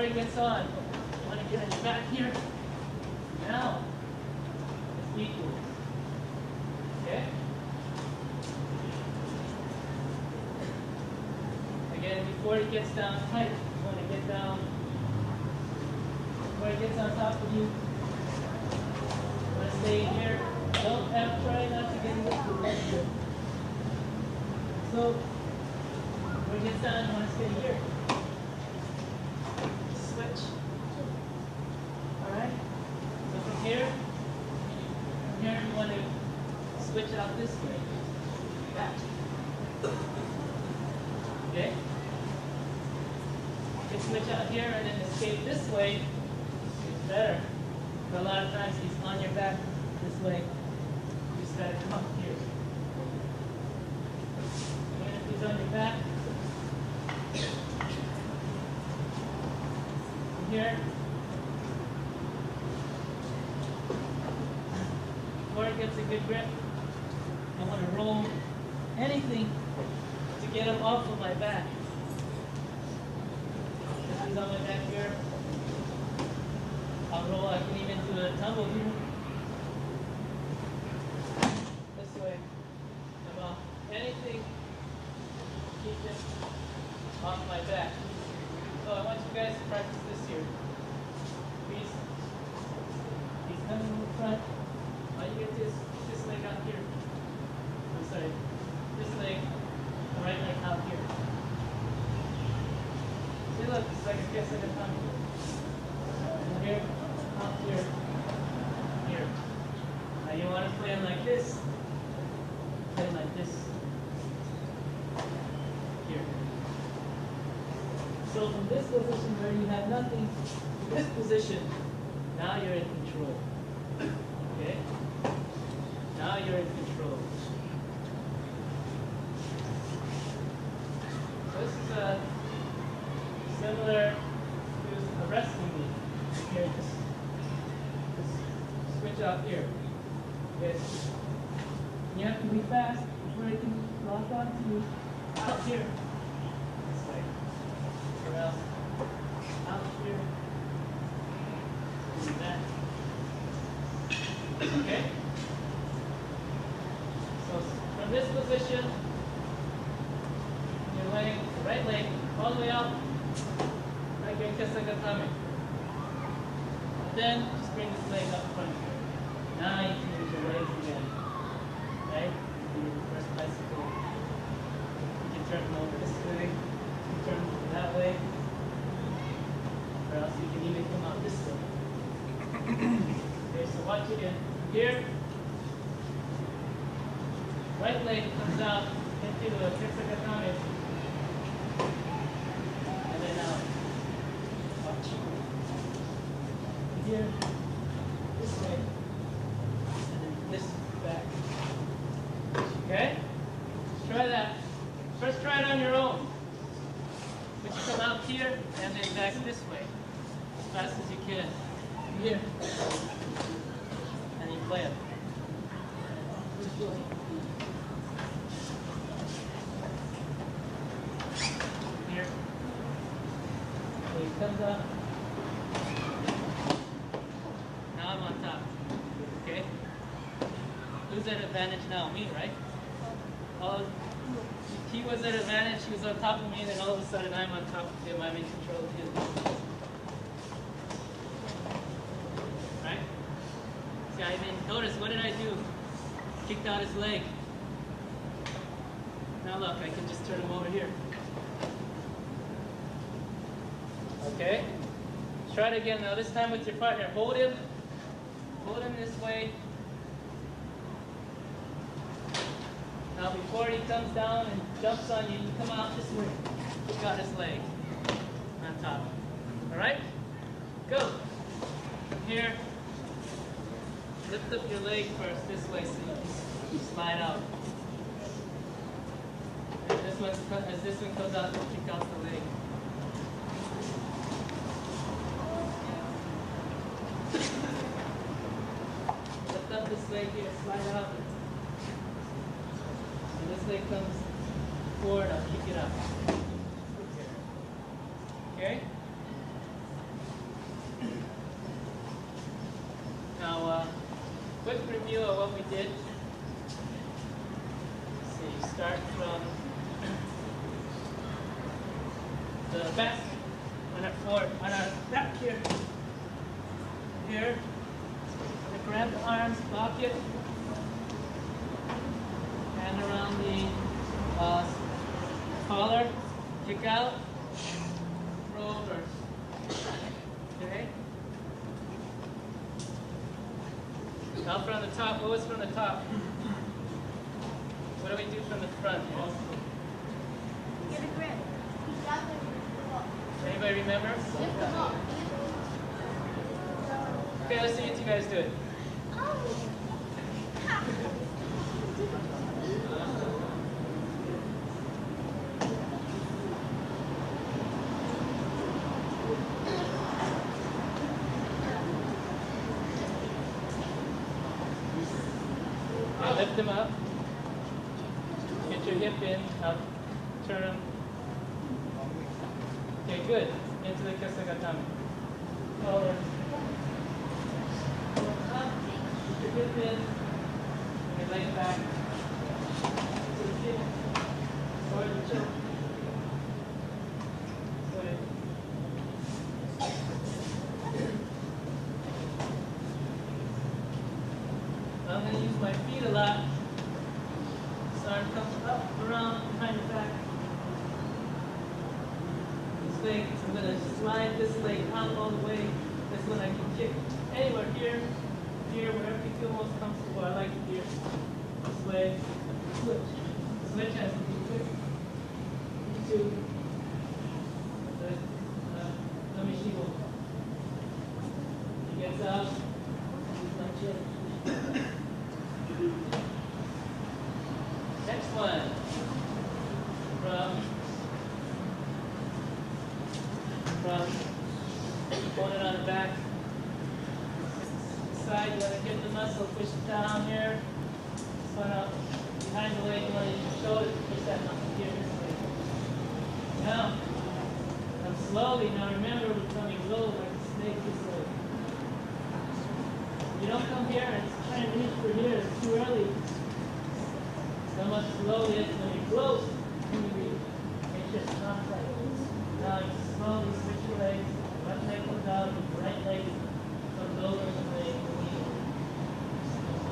before he gets on, you want to get on your back here. Now, it's equal. Okay? Again, before he gets down tight, you want to get down. Before he gets on top of you, you want to stay here. Don't try not to get into the leg here. So, when he gets down, you want to stay here. Switch. Alright? So from here, you want to switch out this way. Back. Okay? You can switch out here and then escape this way. It's better. But a lot of times he's on your back this way. You just gotta come up here. And if he's on your back, here. Before it gets a good grip, I want to roll anything to get him off of my back. If he's on my back here, I'll roll. I can even do a tumble here. This way. Come on. Anything to keep him off my back. So I want you guys to practice this here. He's coming in the front. All you get is this leg out here. I'm sorry. This leg, the right leg out here. See, look, it's like a kiss in the tummy. And here, out here, here. Now you want to play him like this. Play him like this. Here. So from this position where you have nothing, to this position, now you're in control. Okay? Now you're in control. So this is similar to a wrestling knee. Here, just switch out here. Yes. You have to be fast before it can lock onto you. Out here. This way. Or else out here. Do that. Okay? So from this position, your leg, right leg, all the way up, like your Kesagatame. Then just bring this leg up front. Now you can use your legs again. Right? You can use the first bicycle. You can turn them over this way. You can turn them that way. Or else you can even come out this way. Okay, so watch again. Here, right leg comes out into the Kesagatame. And then out. Watch. Here, this way, and then this back. Okay? Try that. First try it on your own. But you come out here and then back this way. As fast as you can. Here. And you play it. Here. So he comes up. Now I'm on top. Okay? Who's at advantage now? Me, right? He was at advantage, he was on top of me, and then all of a sudden I'm on top of him, I'm in control of him. Right? See, I mean, notice, what did I do? Kicked out his leg. Now look, I can just turn him over here. Okay? Try it again now, this time with your partner. Hold him this way. Now before he comes down and jumps on you, you come out this way. Kick out his leg on top. Alright? Go. Here. Lift up your leg first this way so you slide out. And as this one comes out, kick out the leg. Lift up this leg here, slide out. And this leg comes forward, I'll kick it up. Okay? quick review of what we did. Let's see, start from the back on our back here. Here, grab the arms, lock it, hand around the collar, kick out, roll over. Okay. Now from the top. What was from the top? What do we do from the front? Get a grip. Anybody remember? Lift them up. Okay, let's see what you guys do it. Now lift them up. Get your hip in. Now turn them. Okay, good. Into the Kasagatame. Forward. Up. Get your hip in. Bring your leg back. To the hip. Or the choke. Good. I'm going to use my feet a lot. This arm comes up, around, behind the back. This leg, I'm going to slide this leg out all the way. This one I can kick anywhere here, wherever you feel most comfortable. I like it here. This way, switch. Switch has to be quick. Two. Let me shigo. He gets out. Use my chin. Next one. From opponent on the back. Side, you want to hit the muscle, push it down here. This one up behind the leg, you want to use your shoulder to push that muscle here this way. Now, slowly, now remember we're coming low like a snake this way. You don't come here and try and reach for here, it's too early. So much slowly it's when you're close, when you reach. It's just not like this. Now you slowly switch your legs, left leg comes out, right leg comes over the leg.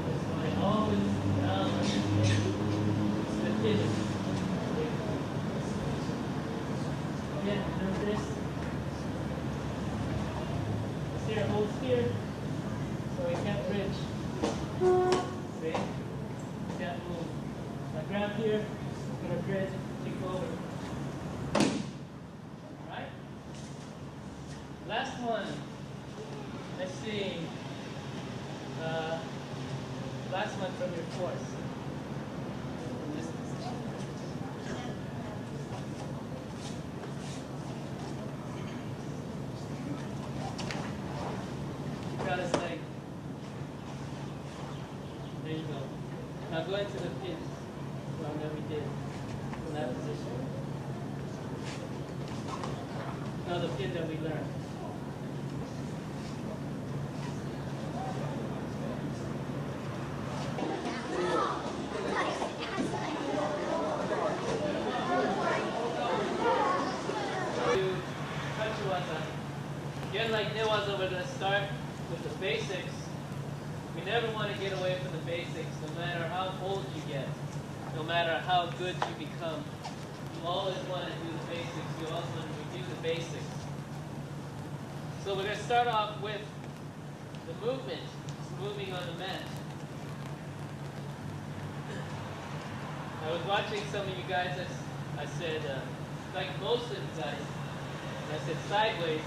This way, always down like this. Switch it. Again, remember this. Here, holds here. So we can't bridge. See? Can't move. Now grab here, I'm gonna bridge, kick over. Alright? Last one. Let's see. Last one from your force. Got his leg. There you go. Now go into the pin that we did in that position. Now the pin that we learned. Again, like Newaza, we're going to start with the basics. We never want to get away from the basics, no matter how old you get, no matter how good you become. You always want to do the basics. You always want to review the basics. So we're going to start off with the movement, moving on the mat. I was watching some of you guys, I said, like most of you guys, I said sideways.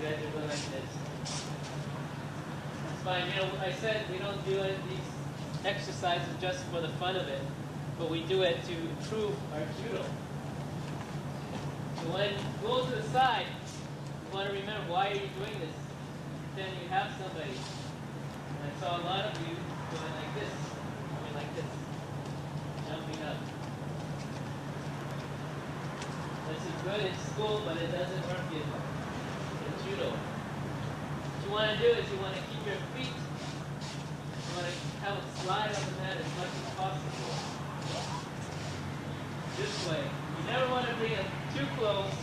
You guys are going like this. It's fine. You know, I said we don't do these exercises just for the fun of it, but we do it to improve our judo. So when you go to the side, you want to remember, why are you doing this? Then you have somebody. And I saw a lot of you going like this, going like this, jumping up. This is good in school, but it doesn't work in judo. What you want to do is you want to keep your feet slide on the mat as much as possible. This way. You never want to bring it too close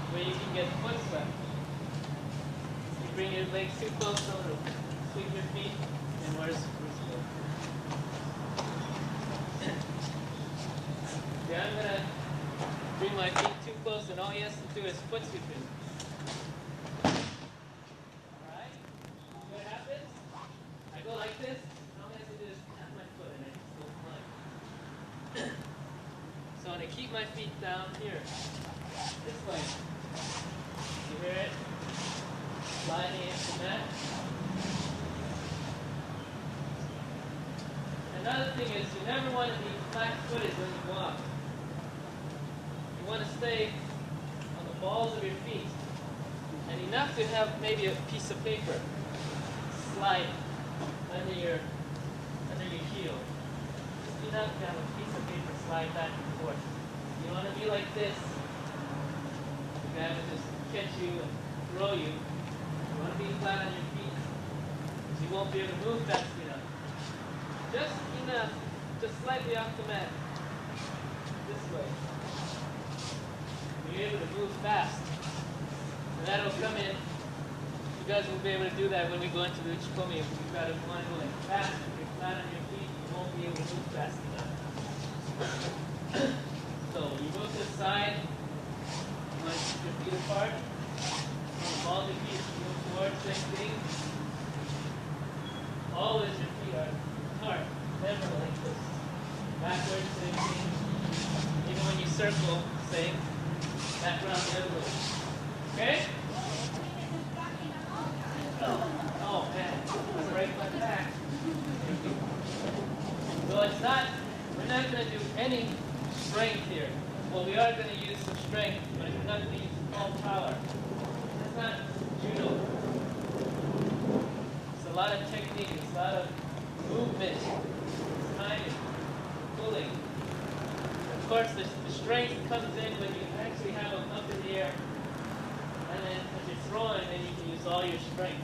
where you can get foot swept. You bring your legs too close, so it'll sweep your feet, and where's good. Okay, I'm going to bring my feet too close, and all he has to do is foot sweep it. Alright? See what happens? I go like this, and all I have to do is tap my foot, and I just go flying. So I'm going to keep my feet down here. This way. You hear it? Sliding into the mat. Another thing is you never want to be flat-footed when you walk. You want to stay on the balls of your feet. And enough to have maybe a piece of paper slide under your heel. Just enough to have a piece of paper slide back and forth. You want to be like this. The guy will just catch you and throw you. You want to be flat on your feet. Because you won't be able to move fast enough. Just enough, just slightly off the mat. This way. You're able to move fast. And that'll come in. You guys will be able to do that when we go into the Uchikomi. If you've got to want to go like fast, if you're flat on your feet, you won't be able to move fast enough. So you go to the side, you want to keep your feet apart. All the feet move towards, same thing. Always your feet are apart, never like this. Backwards, same thing. Even when you circle, same. Back around the other way. Okay? Oh man, I'm break my back. So we're not going to do any strength here. Well, we are going to use some strength, but we're not going to use all power. That's not judo. It's a lot of technique, it's a lot of movement, it's timing, pulling. Of course, the strength comes in when you actually have them up in the air. And then as you're throwing, then you can use all your strength.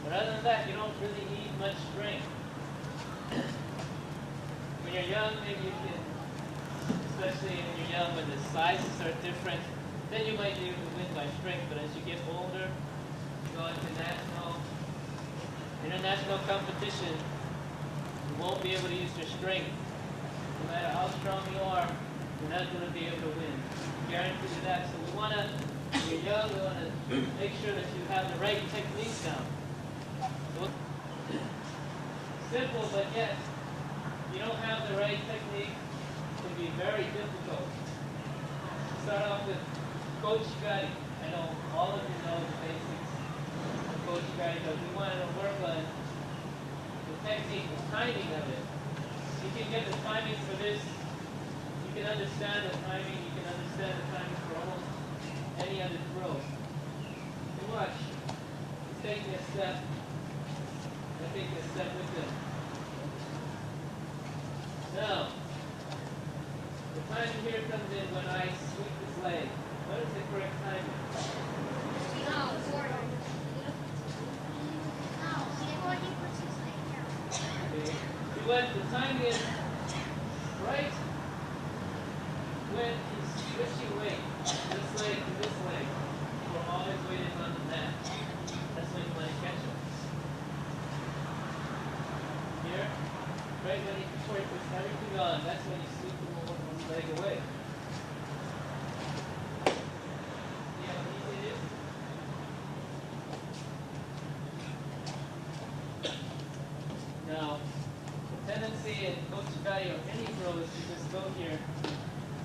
But other than that, you don't really need much strength. When you're young, maybe you can, especially when you're young, when the sizes are different, then you might be able to win by strength. But as you get older, you go into international competition, you won't be able to use your strength. No matter how strong you are, you're not going to be able to win. Guarantee you that. So we want to, when you're young, we want to make sure that you have the right techniques down. So, simple, but yet, you don't have the right technique, it can be very difficult. Start off with Kochigari. I know all of you know the basics of Kochigari, but we wanted to work on the technique, the timing of it. You can get the timing for this. You can understand the timing. You can understand the timing for almost any other throw. So watch. He's taking a step. I'm taking a step with him. Now, the timing here comes in when I sweep this leg. What is the correct timing? The timing is right when he's switching weight, this leg to this leg, we're always weighted on the mat. That's when you want to catch him. Here, right when before he puts everything on, that's when you sweep the one leg away. See how easy it is? Now, tendency in Kochigari or any throw is to just go here,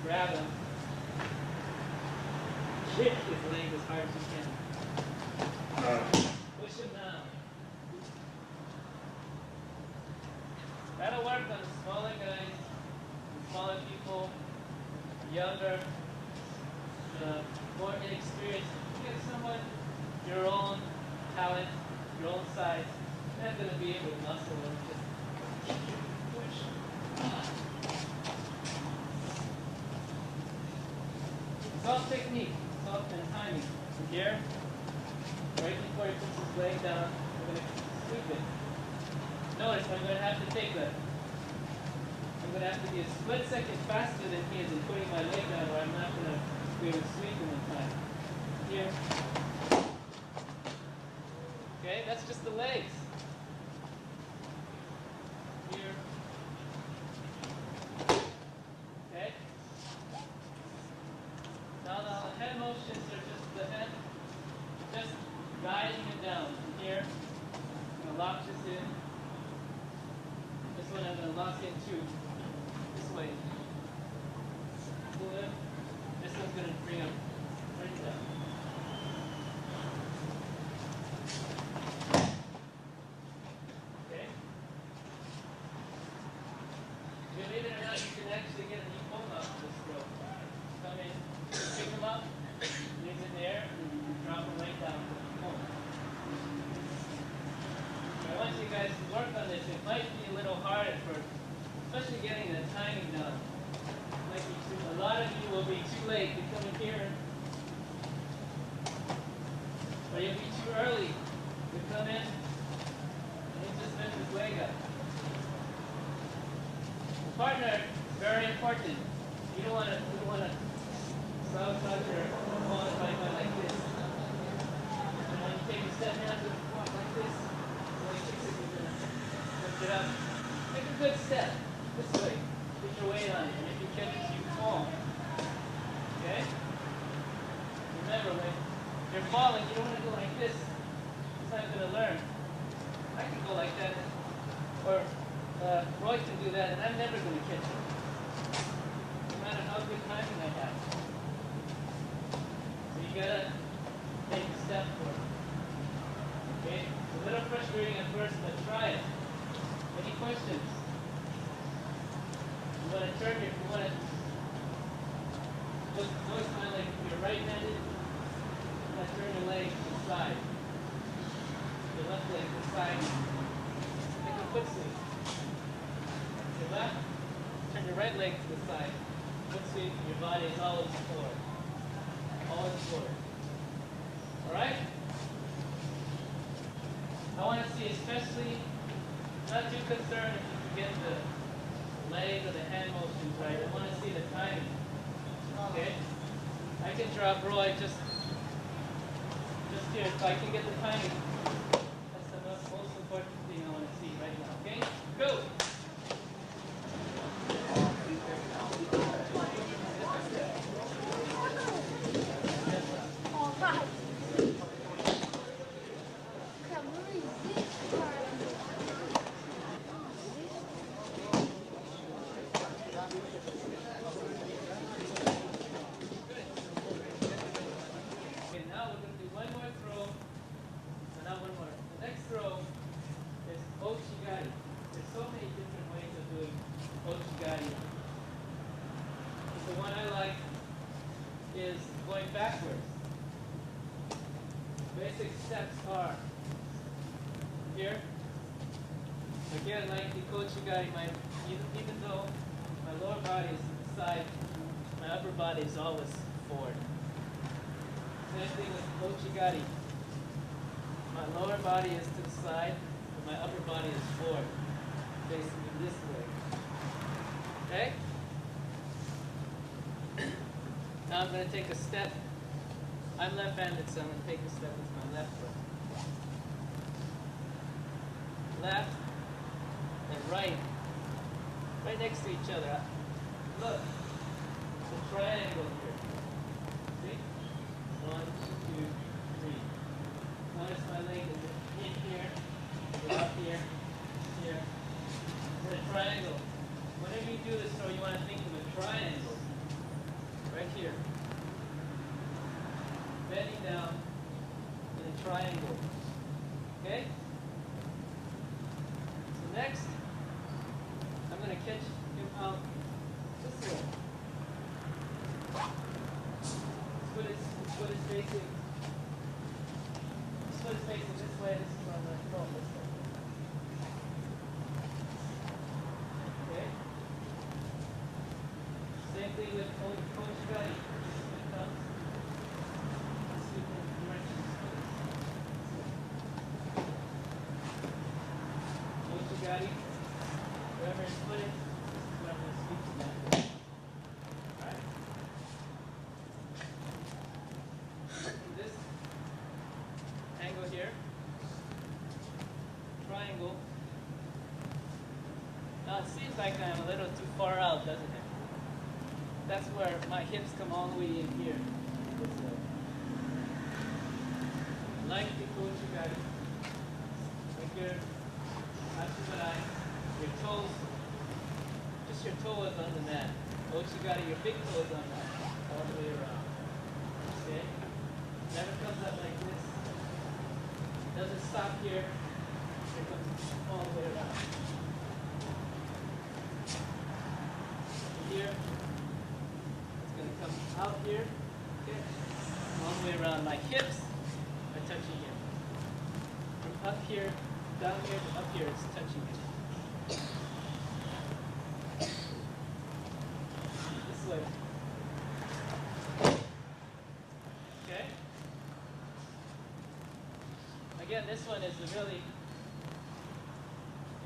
grab him, kick his leg as hard as you can. Push him down. That'll work on the smaller guys, smaller people, younger, more inexperienced. If you get someone your own talent, your own size, they're not going to be able to muscle and just push. It's all technique. It's all timing. From here, right before he puts his leg down, we're going to sweeping. Notice I'm going to have to I'm going to have to be a split second faster than he is in putting my leg down, or I'm not going to be able to sweep him in time. Here. Okay, that's just the legs. Here. Okay. Now the hand motions are just the hand, just guiding it down. From here, I'm going to lock this in. This one I'm going to lock in too. This way. Pull in. This one's going to bring him right down. Okay? Believe it or not, you can actually get a new foam out of this rope. Come in, pick him up, leave it there, and you can drop him right down to the foam. I want you guys to work on this. It might be a little hard at first, especially getting the timing down. A lot of you will be too late to come in here, or you'll be too early to come in, and you just mess his leg up. The partner is very important. You don't want to slouch out your opponent by going like this. And when you take a step down to the walk like this, when you fix it, you're going to lift it up. Take a good step this way. Put your weight on it, and if you catch it, you fall. Okay? Remember, when you're falling, you don't want to go like this. It's not going to learn. I can go like that, or Roy can do that, and I'm never going to catch it. No matter how good timing I have. So you got to take a step for it. Okay? It's a little frustrating at first, but try it. Any questions? You want to turn if you want to. Notice my leg. If you're right-handed, you want to turn your leg to the side. Your left leg to the side. Make a foot sweep. Your left, turn your right leg to the side. Foot sweep. Your body is always forward. Always forward. All right? I want to see, especially, not too concerned if you can get the leg or the hand motions right. I want to see the timing. Okay? I can drop Roy just here. If I can get the timing, that's the most important thing I want to see right now. Okay? Go! Again, like the Kochigari, even though my lower body is to the side, my upper body is always forward. Same thing with Kochigari. My lower body is to the side, but my upper body is forward, facing this way. Okay? Now I'm going to take a step. I'm left-handed, so I'm going to take a step with my left foot. Left and right next to each other. Look, it's a triangle here. See? 1, 2, 3. Notice my leg is in here, up here, here. It's a triangle. Whenever you do this throw, you want to think of a triangle. Right here. Bending down in a triangle. Okay? So next, I'm going to catch him out this way. His foot is facing. His foot is facing this way. This is on the throw this way. Okay. Same thing with Coach Gutty. When it comes, let's see if we can direct his foot. Ochigari. Wherever it's put it, this is what I'm going to speak to now. Alright? From this angle here, triangle. Now it seems like I'm a little too far out, doesn't it? That's where my hips come all the way in here. This way. Like the Ochigari. Like your Atsubarai, your toes, just your toes on the mat. Ochigari, your big toes on that, all the way around. Okay? Never comes up like this. Doesn't stop here. It comes all the way around. Here, it's going to come out here, okay? All the way around. My hips are touching here. From up here, down here to up here, it's touching it. This way. Okay? Again, this one is really,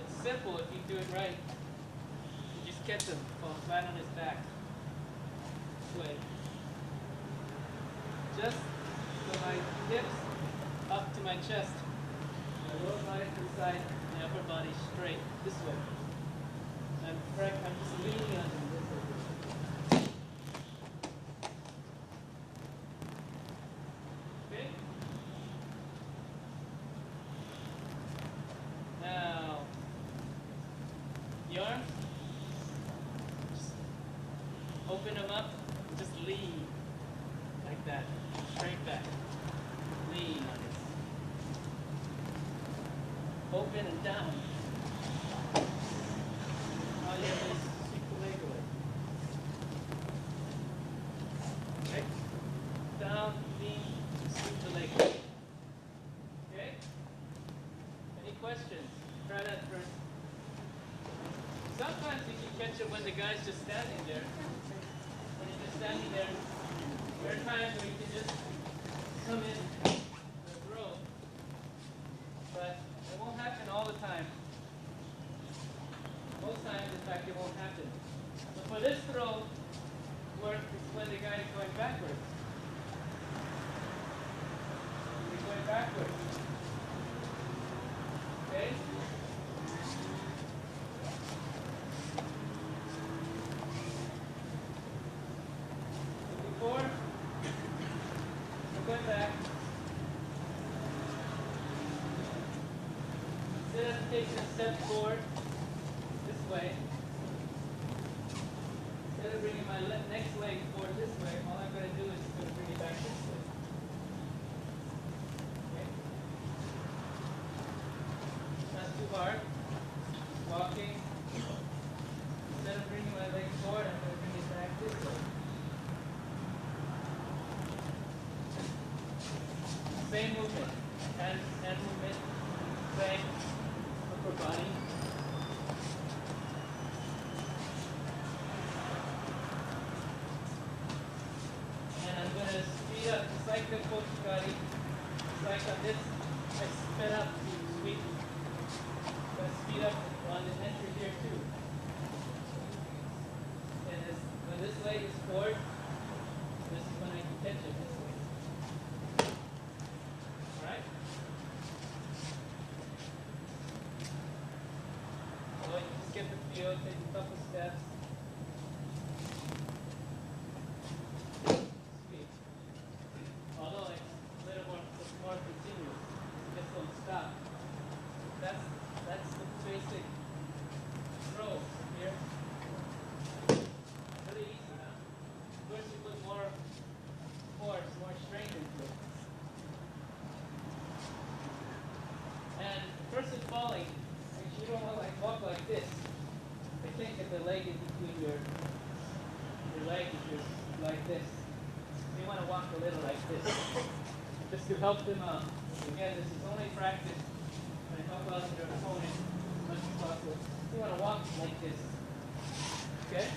it's simple if you do it right. You just catch him, fall flat on his back. This way. Just so my hips up to my chest. My lower body to the side, my upper body straight, this way. I'm just leaning on him this way. Okay? Now, the arms, just open them up, and just lean, like that, straight back. Lean on it. Open and down. All you have to do is sweep the leg away. Okay? Down, lean, sweep the leg away. Okay? Any questions? Try that first. Sometimes you can catch it when the guy's just standing there. When he's just standing there, there are times where you can just come in the throw. But it won't happen all the time. Most times, in fact, it won't happen. So for this throw, work is when the guy is going backwards. He's going backwards. Okay? So before, we're going back. Instead of taking a step forward this way, instead of bringing my next leg forward this way, all I'm going to do is going to bring it back this way. Okay? Not too hard. Walking. Instead of bringing my leg forward, I'm going to bring it back this way. Same movement. Hand movement. Same. Upper body. And I'm going to speed up, just like the Ochigari. Just like on this, I sped up to sweep. I'm going to speed up on the entry here too. And when this leg is forward, this is when I can catch it this way. Alright? So you just get the feel, take a couple steps. Sweet. Although it's a little more continuous. You just don't stop. That's the basic throw here. Really easy now. First you put more force, more strength into it. And the person falling, you don't want to like walk like this. I can't get the leg in between your leg if you're like this. You want to walk a little like this, just to help them out. Again, this is only practice. Try to help out your opponent as much as possible. You want to walk like this. Okay?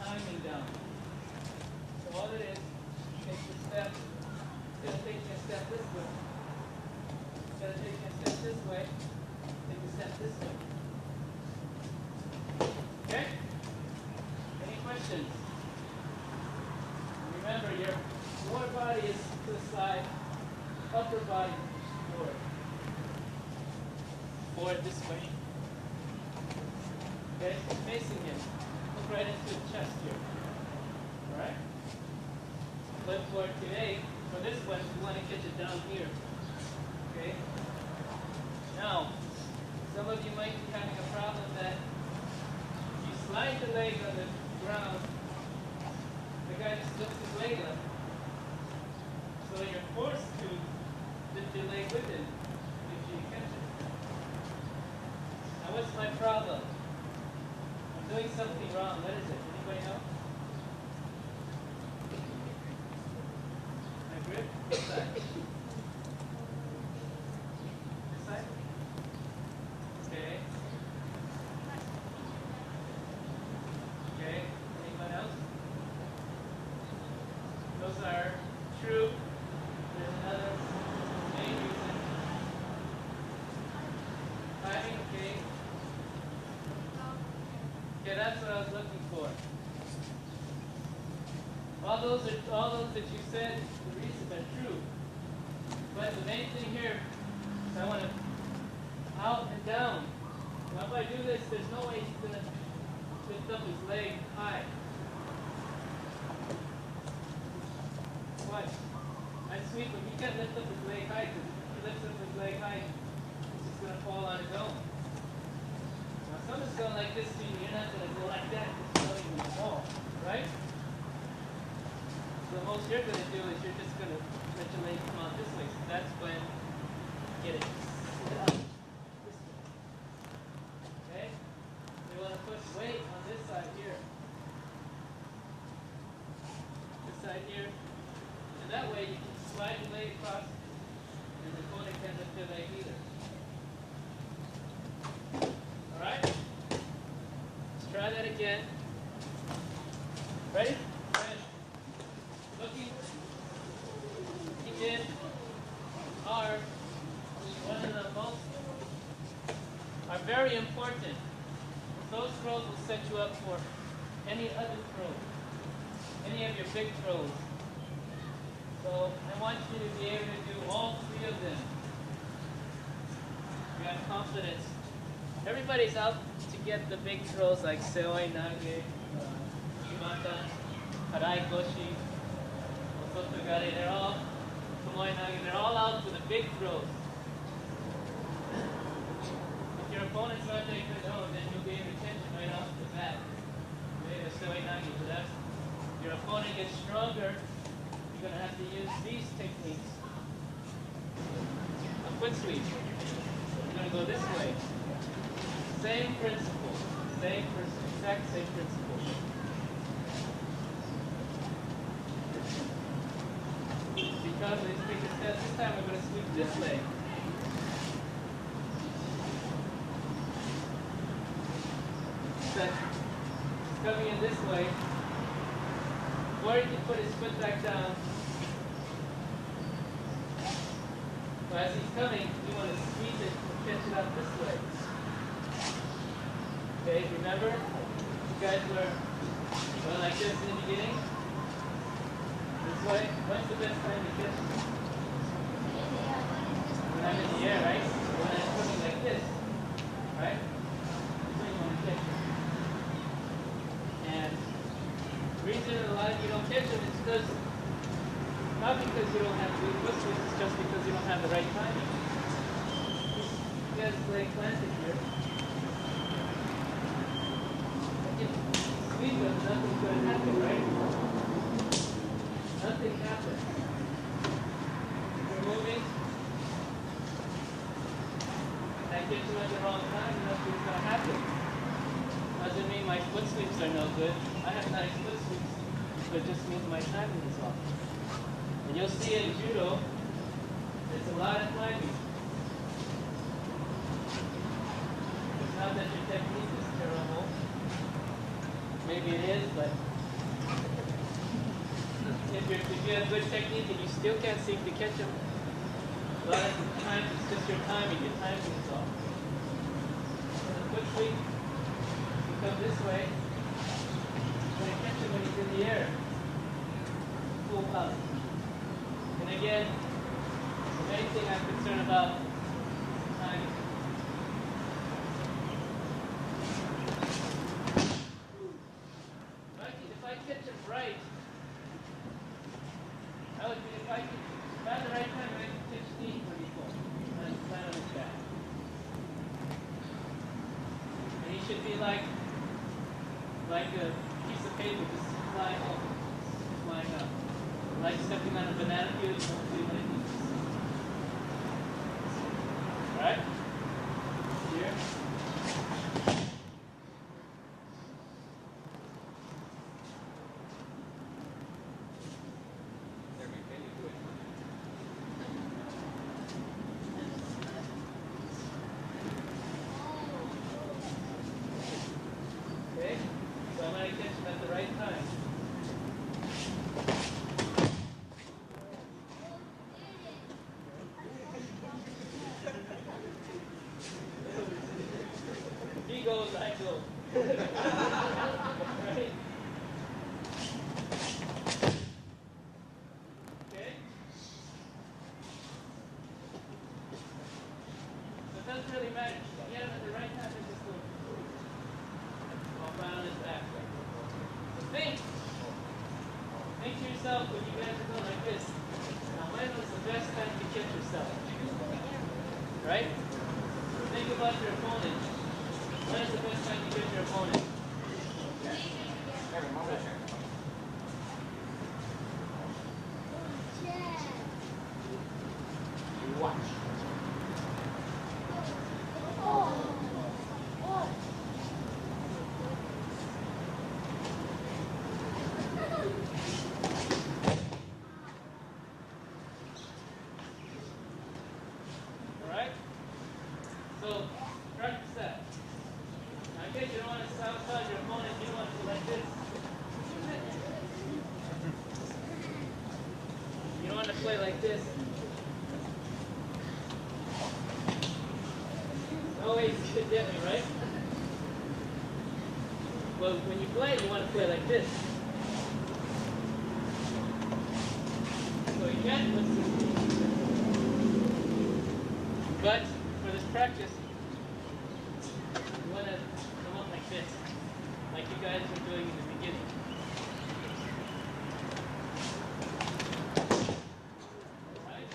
timing down. So all it is, take the step, instead of taking a step this way, instead of taking a step this way, take a step this way. Okay? Any questions? Remember, your lower body is to the side, upper body forward. Forward this way. Okay? Facing him. Look right into the chest here. Alright? But for today, for this one, we want to get it down here. Okay? Now, some of you might be having a problem that you slide the leg on the ground, the guy just lifts his leg up. So you're forced to lift your leg with him if you catch it. Now what's my problem? I'm doing something wrong. What is it? Anybody know? My grip? This side. This side? Okay. Okay. Anyone else? Those are true. There's another main reason. Timing, okay. Okay, that's what I was looking for. All those that you said, the reasons are true. But the main thing here is I want to out and down. Now if I do this, there's no way he's going to lift up his leg high. Watch. I sweep him. He can't lift up his leg high because if he lifts up his leg high, he's just going to fall on his own. Now if someone's going like this to you, you're not going to go like that because you're going to fall, right? So the most you're going to do is you're just going to let your leg come out this way. So that's when you get it out this way. Okay? You want to put weight on this side here. This side here. And that way you can slide the leg across and the opponent can't lift their leg either. Alright? Let's try that again. Ready? Ready. Looking in are one of the most, are very important. Those throws will set you up for any other throw, any of your big throws. So I want you to be able to do all three of them. You have confidence. Everybody's out to get the big throws like Seoi Nage, Shimata, Harai Koshi, Osotogare. They're all Tomoe Nage. They're all out for the big throws. If your opponent's not that good, then you'll gain attention right off the bat. Okay, Seoi Nage. So that's, your opponent gets stronger. You're going to have to use these techniques. A foot sweep. You're going to go this way. Same principle. Exact same principle. Because let's take a step. This time we're going to sweep this leg. It's coming in this way. Or he can put his foot back down. But as he's coming, we want to squeeze it and catch it out this way. Okay, remember? You guys were going like this in the beginning. This way. When's the best time to catch it? When I'm in the air, right? When I'm coming like this. Right? That's when you want to catch it. And the reason a lot of you don't catch them is because, not because you don't have to do foot sweeps, it's just because you don't have the right timing. You guys leg planted here. If you sweep them, nothing's going to happen, right? Nothing happens. You're moving. That gets you at the wrong time, nothing's going to happen. Doesn't mean my foot sweeps are no good. I have nice foot sweeps, but it just means my timing is off. And you'll see in judo, there's a lot of timing. It's not that your technique is terrible. maybe it is, but if you have good technique and you still can't seem to catch them, a lot of times it's just your timing is off. And quickly, you come this way, you're going to catch him when he's in the air. Pull up. And again, the main thing I'm concerned about is timing. If I catch him right, I would be, if I could, by the right time, I could catch deep when he's going. And land on his back. And he should be like a piece of paper just flying up. Flying up. Like stepping on a banana peel, you won't feel anything. Alright? Here. Okay? So I'm going to catch him at the right time. He goes, I go. Right? Okay? So it doesn't really matter. You get him at the right time, it's just going off right on his back. So think to yourself when you guys are going like this. Now when was the best time to catch yourself? Right? Think about your opponent. When is the best time to catch your opponent? Watch. Alright? So, practice that. Now, in case you don't want to outside your opponent, you don't want to do like this. You don't want to play like this. Always get me, right? Well, when you play, you want to play like this. So you get but for this practice, you want to come up like this, like you guys were doing in the beginning. Right?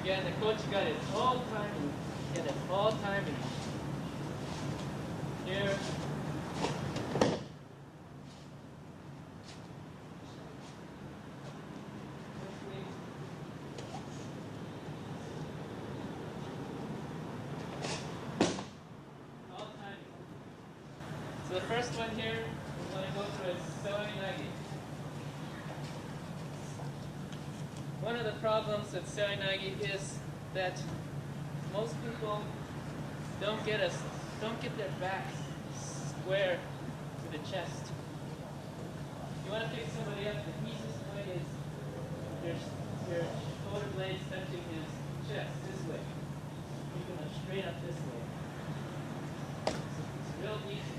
Again, the coach got it all timing. Get it all timing. Here. All timing. So the first one here we're going to go through is Seminari. One of the problems with Seminari is that most people don't get their backs square to the chest. You want to pick somebody up, the easiest way is your shoulder blades touching his chest this way. Pick him up straight up this way. It's real easy.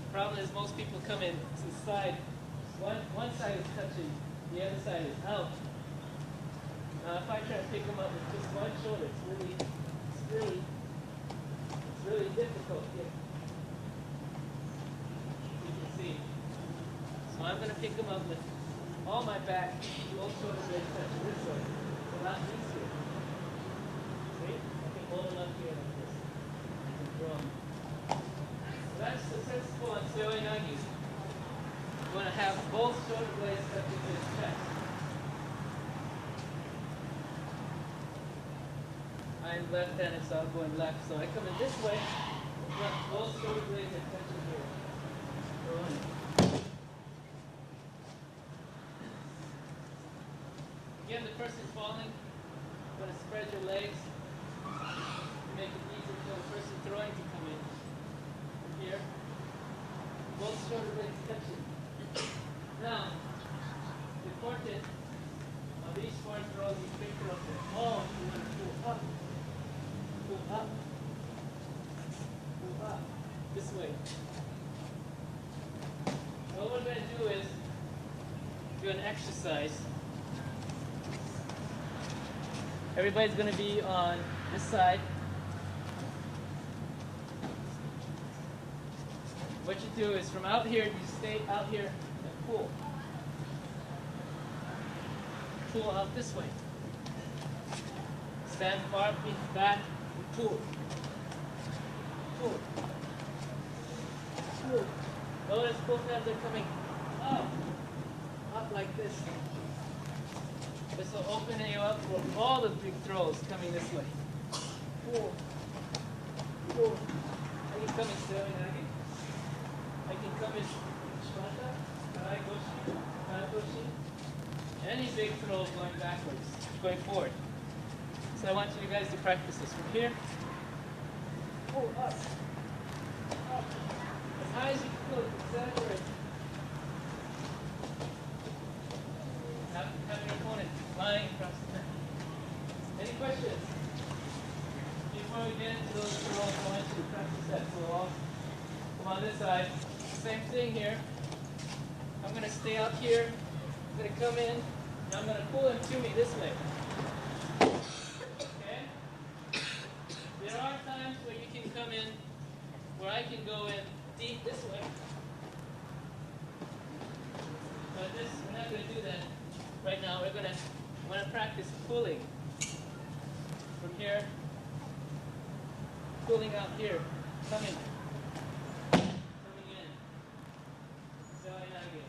The problem is most people come in to the side. One side is touching, the other side is out. If I try to pick them up with just one shoulder, it's really difficult here. You can see. So I'm going to pick them up with all my back, both shoulder blades touching this way. It's a lot easier. See? I can hold them up here like this. I can throw them. So that's the principle on Seoinagi. You want to have both shoulder blades touching his chest. I'm left-handed, so I'm going left. So I come in this way, Both shoulder blades are touching here. Go in. Again, the person's falling. You're going to spread your legs to make it easier for the person throwing to come in. From here. Both shoulder blades touching. Now, the important of each one throws you finger up there. Oh, you want to pull up. Pull up. Pull up. This way. What we're going to do is do an exercise. Everybody's going to be on this side. What you do is from out here, you stay out here and pull. Pull out this way. Stand far back and pull. Pull. Pull. Notice both hands are coming up. Up like this. This will open you up for all the big throws coming this way. Pull. Pull. I can come in Seminario. I can come in Shwata, Karagoshi. Any big throws going backwards, going forward. So I want you guys to practice this. From here, pull up. Up. As high as you can pull, accelerate. Have your opponent lying across the mat. Any questions? Before we get into those throws, I want you to practice that. So we'll all come on this side. Same thing here. I'm going to stay out here. I'm going to come in. And I'm going to pull him to me this way. Okay? There are times where you can come in, where I can go in deep this way. But we're not going to do that right now. We're going to practice pulling from here, pulling out here, coming in. Seoinage.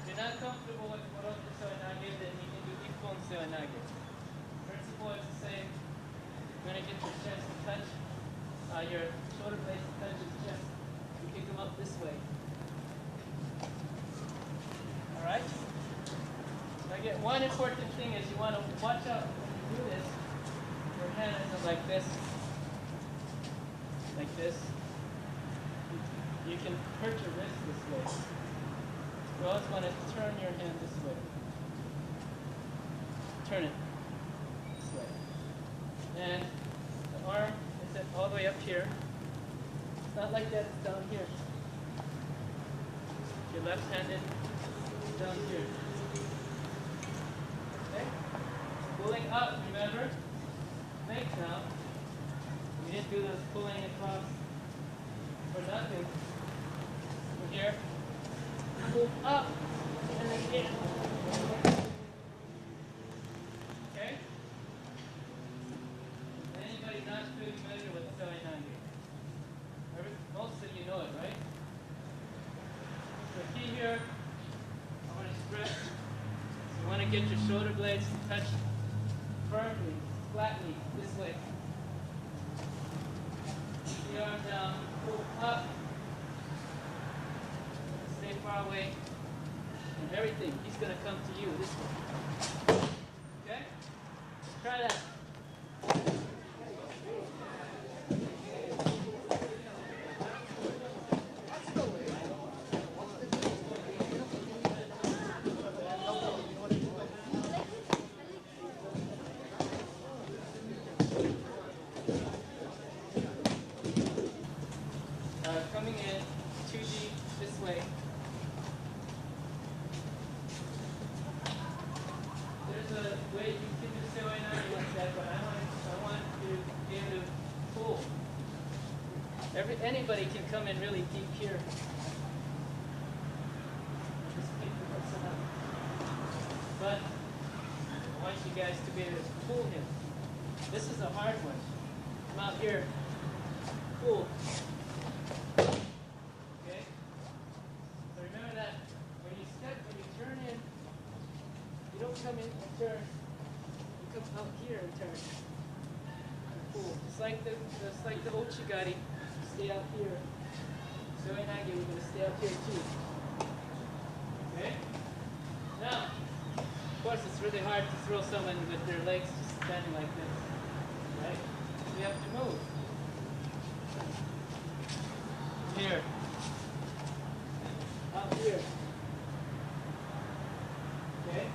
If you're not comfortable with Moroto Seoinage, then you can do Ippon Seoinage. Principle is the same. You're going to get your chest to touch, your shoulder blades to touch his chest. You kick them up this way. Alright? So again, one important thing is you want to watch out when you do this. Your hand isn't like this. Like this. You can hurt your wrist this way. You always want to turn your hand this way. Turn it this way. And the arm is all the way up here. It's not like that, it's down here. Your left-handed is down here. Okay? Pulling up, remember? Think now. We didn't do this pulling across for nothing. From here. Pull up and then in. Okay? Anybody not too familiar with Seoinage? Most of you know it, right? So key here, I want to stretch. So you want to get your shoulder blades to touch firmly, flatly, this way. Keep the arm down, pull up. Stay far away. And everything, he's going to come to you this way. Okay? Try that. Coming in 2D this way. There's a way you can do Seoinage like that, but I want you to be able to pull. Anybody can come in really deep here. Just pick the person up. But I want you guys to be able to pull him. This is a hard one. Come out here. Pull. Okay? So remember that when you turn in, you don't come in and turn. You come out here and turn. pull. Just like the Ochigari, stay out here. Seminagi, we're going to stay out here too. Okay? Now, of course it's really hard to throw someone with their legs just standing like this. Right? So you have to move. Here. Up here. Okay?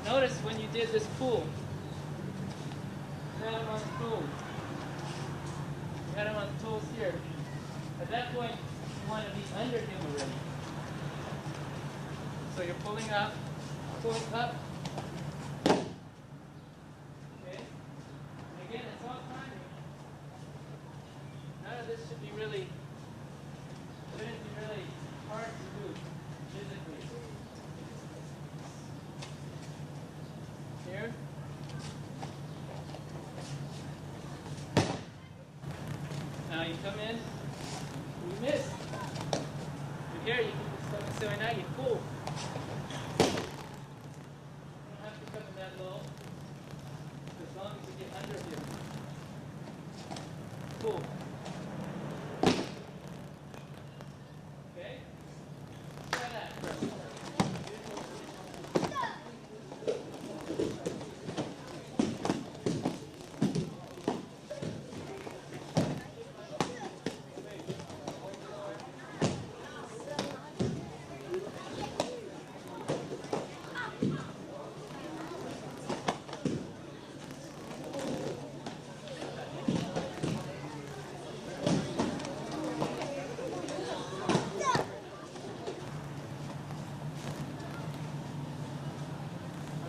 Notice when you did this pull. You had him on the toes. You had him on the toes here. At that point, you want to be under him already. So you're pulling up, pulling up. Okay? And again, it's all timing. None of this shouldn't be really hard to do physically. Here. Now you come in, you miss. But here you can so now you pull. You don't have to come in that low. As long as you get under here. Pull. Okay? Try that first.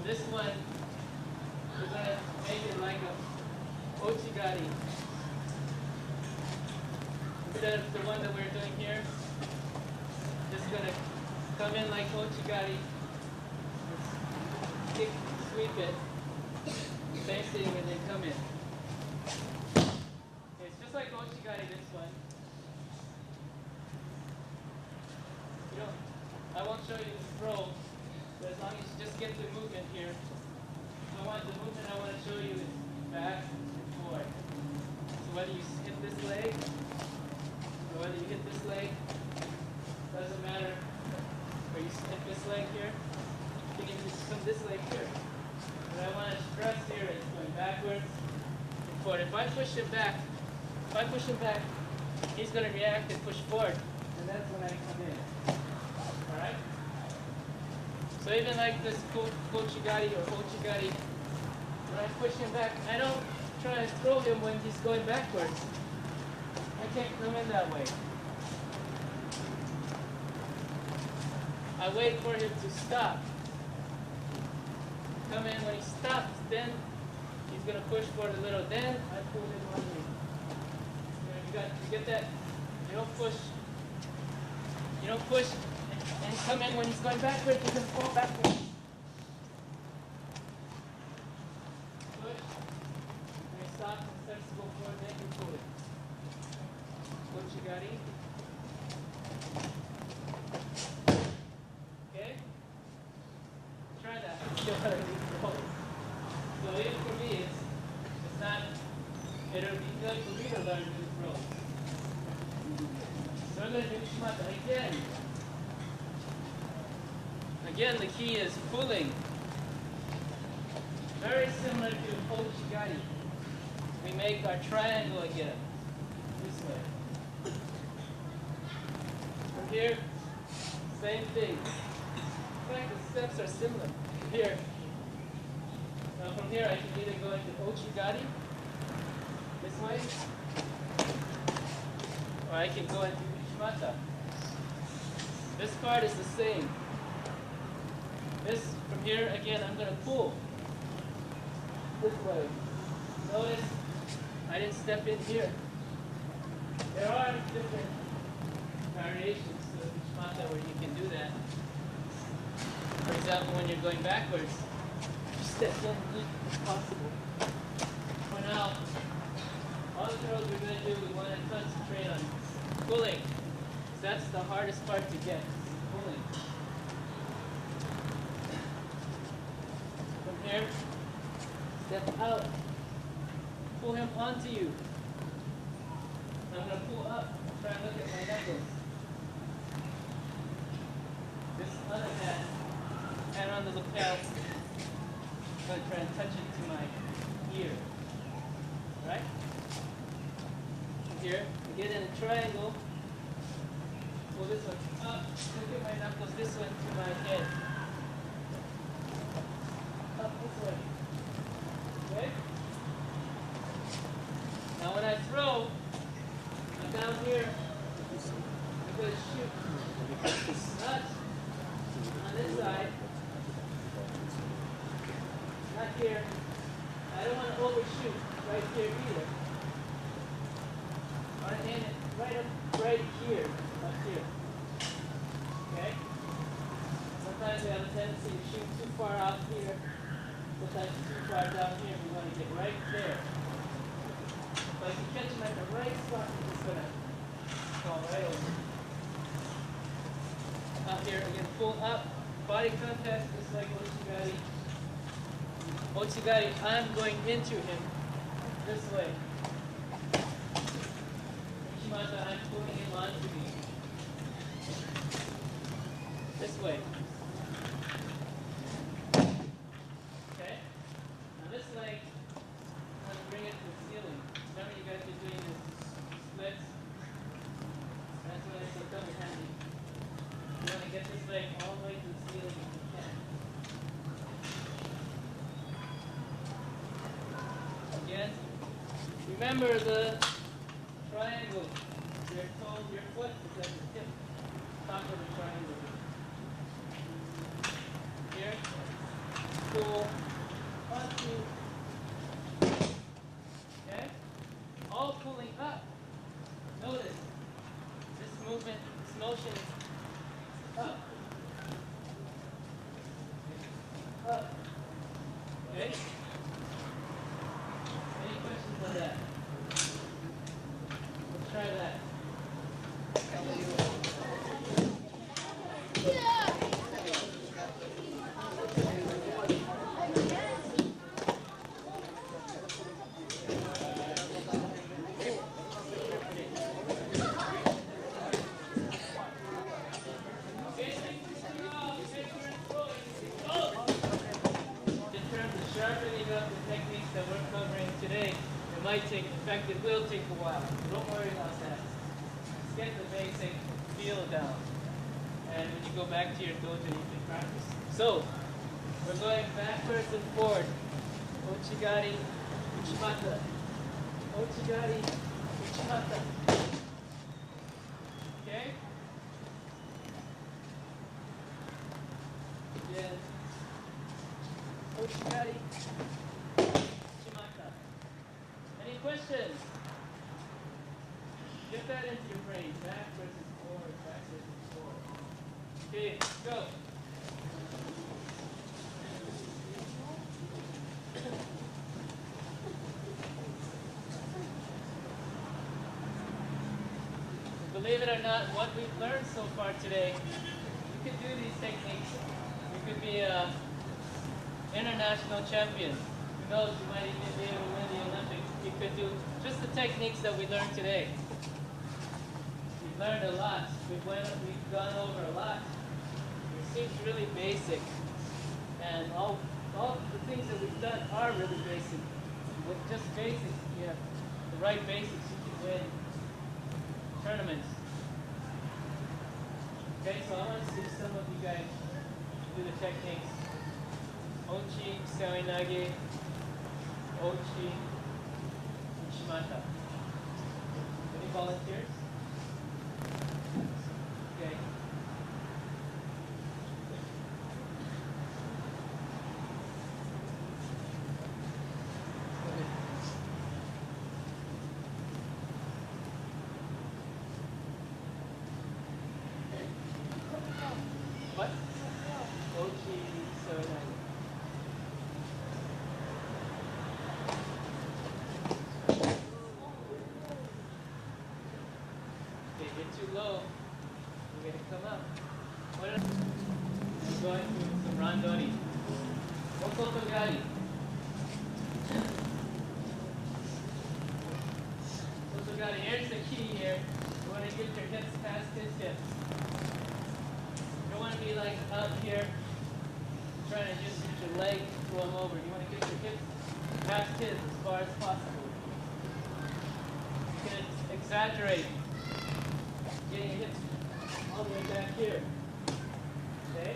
This one, we're going to make it like a Ochigari. Instead of the one that we're doing here, just going to come in like Ochigari, kick, sweep it, same thing, and then come in. Okay, it's just like Ochigari, this one. I won't show you the throw. But as long as you just get the movement here. So the movement I want to show you is back and forth. So whether you hit this leg, or whether you hit this leg, doesn't matter. Or you hit this leg here, you can even just come this leg here. What I want to stress here is going backwards and forward. If I push him back, he's going to react and push forward. And that's when I come in. Alright? So even like this Kochigari or Ochigari, when I push him back, I don't try to throw him when he's going backwards. I can't come in that way. I wait for him to stop. Come in when he stops, then he's going to push forward a little. Then I pull him on me. You get that? You don't push and come in when he's going backwards, he's going to fall backwards. Push, and he stops and starts to go forward, then you pull it. Ochigari. Okay? Try that. So even for me, it's not, it'll be good for me to learn new throws. So I'm going to do Shimata again. Again, the key is pulling. Very similar to Ochigari. We make our triangle again. This way. From here, same thing. In fact, the steps are similar. Here. Now from here, I can either go into Ochigari, this way, or I can go into Shimata. This part is the same. This, from here, again, I'm going to pull this way. Notice I didn't step in here. There are different variations to Shimata where you can do that. For example, when you're going backwards, you step in as deep as possible. For now, all the throws we're going to do, we want to concentrate on pulling. That's the hardest part to get, pulling. From here, step out. pull him onto you. I'm going to pull up, try and look at my knuckles. This other hand on the lapel. I'm going to try and touch it to my ear. Right? Here, I get in a triangle. Pull this one up, look at my knuckles, this one to my head. Up this way. Okay? Now when I throw, I'm down here, I'm going to shoot. Not on this side. Not here. I don't want to overshoot right here either. I want to aim it right here, up here. Okay? Sometimes we have a tendency to shoot too far out here. Sometimes too far down here. We want to get right there. But if you catch them at the right spot, you're just going to fall right over. Out here, again, pull up. Body contact, just like Ochigari. Ochigari, I'm going into him this way. Uchimata, I'm pulling him onto me. This way. Okay? Now this leg, I'm going to bring it to the ceiling. Remember you guys are doing this splits? That's when it's becoming handy. You want to get this leg all the way to the ceiling if you can. Again, remember the triangle. Your foot is at the tip, top of the triangle. Here, pull, onto. Okay? All pulling up. Notice this movement, this motion is up. Up. Okay? Any questions on that? Let's try that. That we're covering today, it might take, in fact it will take a while. Don't worry about that. Just get the basic feel down. And when you go back to your dojo, you can practice. So, we're going backwards and forward. Ochigari, Uchimata. Ochigari, Uchimata. Okay? Again. Ochigari. Any questions? Get that into your brain. Back versus forward, back versus forward. Okay, go. Believe it or not, what we've learned so far today, you can do these techniques. You could be an international champion. Who knows, you might even be able to win the Olympics. You could do just the techniques that we learned today. We've learned a lot. We've gone over a lot. It seems really basic. And all the things that we've done are really basic. With just basics, you have the right basics, you can win tournaments. Okay, so I want to see some of you guys do the techniques. Ochi, Sawinage, Ochi, Uchimata. Any volunteers? Okay. What? Ochi, Sawinage. Too low, you're going to come up. I'm going through some randori. Okotogari. Now here's the key here. You want to get your hips past his hips. You don't want to be like out here trying to just use your leg to pull him over. You want to get your hips past his as far as possible. You can exaggerate getting your hips all the way back here. Okay?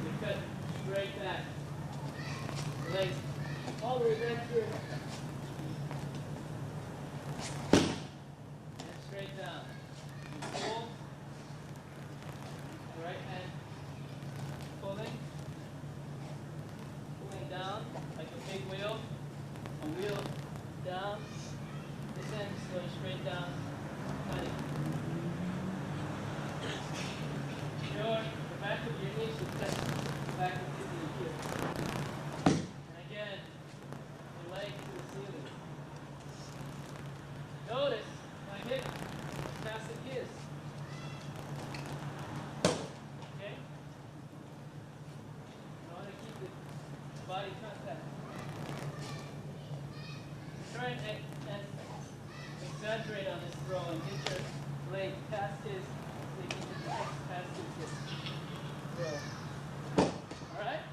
You cut straight back. Legs all the way back here. And straight down. Pull. Right hand pulling. Pulling down like a big wheel. A wheel down. This end is going straight down. Cutting. The back of your knee should touch the back of his knee here. And again, your leg to the ceiling. Notice my hip is passing his. Okay? I want to keep the body contact. Try and exaggerate on this throw and get your leg past his, so you can get the hips past his hips. Throw. All right?